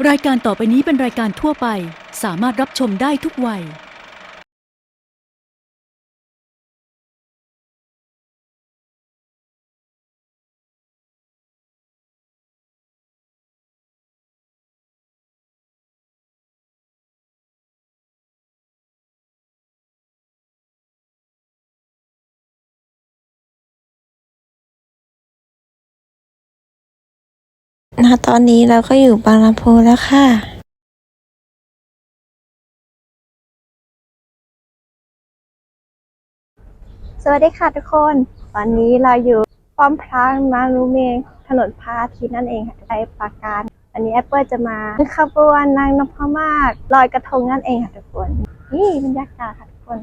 รายการต่อไปนี้เป็นรายการทั่วไปสามารถรับชมได้ทุกวัยตอนนี้เราก็อยู่บางลำพูแล้วค่ะ สวัสดีค่ะทุกคนวันนี้เราอยู่ป้อมพระมารุเมงถนนพระอาทิตย์นั่นเองค่ะไปปราการวันนี้แอปเปิลจะมาขบวนนางนพมาศลอยกระทงนั่นเองค่ะทุกคนนี่บรรยากาศค่ะทุกคน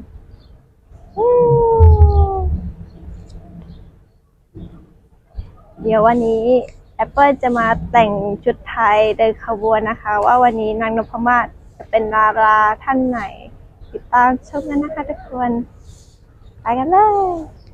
เดี๋ยววันนี้แอปเปิลจะมาแต่งชุดไทยเดินขบวนนะคะว่าวันนี้นางนพมาศจะเป็นดาราท่านไหนติดตามชมกันนะคะทุกคนไปกันเลย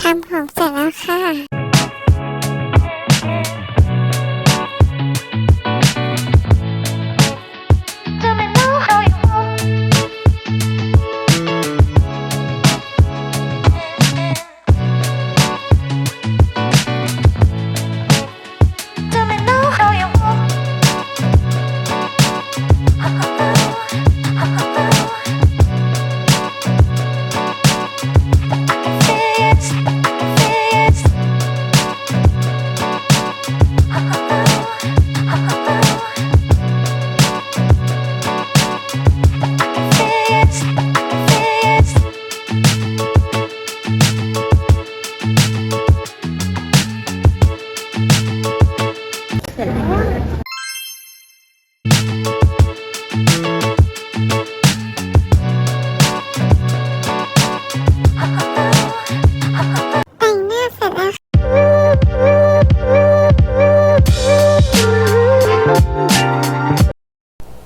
ทำของเสร็จแล้วค่ะ แต่งหน้าเสร็จแล้ว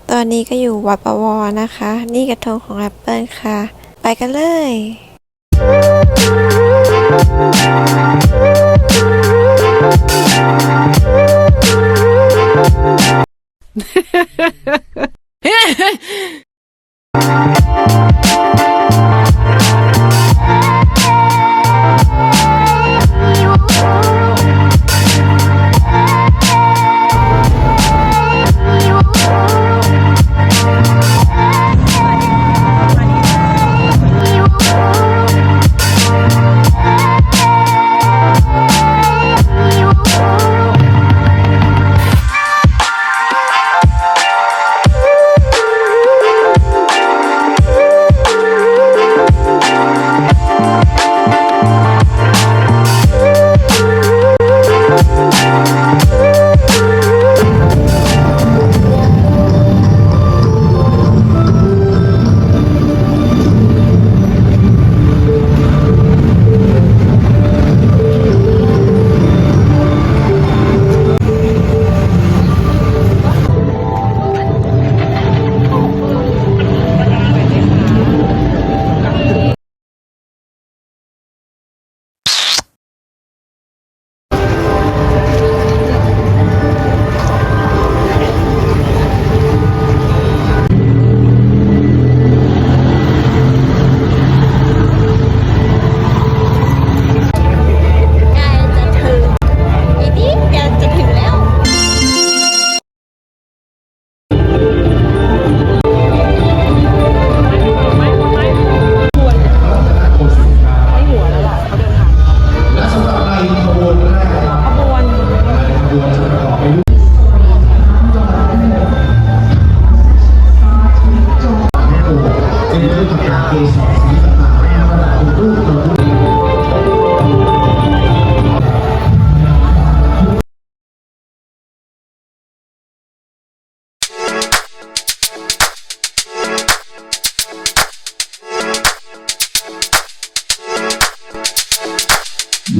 ตอนนี้ก็อยู่วัดประวรนะคะ นี่กระทงของแอปเปิลค่ะ ไปกันเลย เ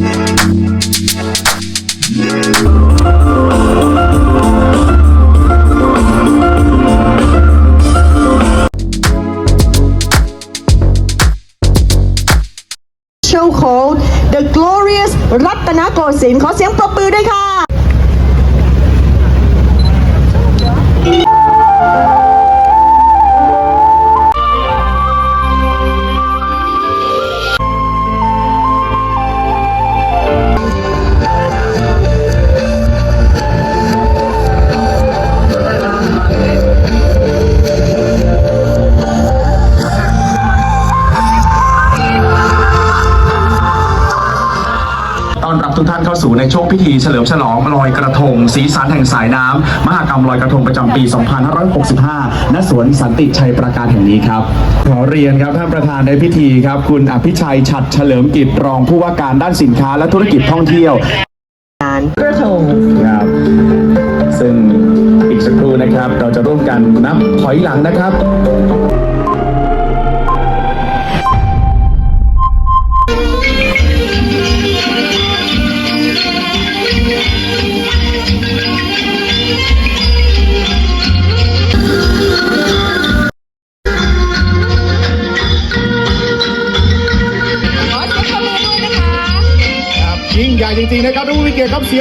โชว์ของ The Glorious รัตนโกสินทร์ขอเสียงปรบมือด้วยค่ะ ต้อนรับทุกท่านเข้าสู่ในช่วงพิธีเฉลิมฉลองลอยกระทงสีสันแห่งสายน้ำมหกรรมลอยกระทงประจำปี 2565 ณ สวนสันติชัยปราการแห่งนี้ครับ ขอเรียนครับท่านประธานในพิธีครับ คุณอภิชัยฉัตรเฉลิมกิจรองผู้ว่าการด้านสินค้าและธุรกิจท่องเที่ยวกระทงครับซึ่งอีกสักครู่นะครับเราจะร่วมกันนับถอยหลังนะครับ ยิ่งใหญ่จริงๆนะครับทุกผู้มีเกียรติครับเสียง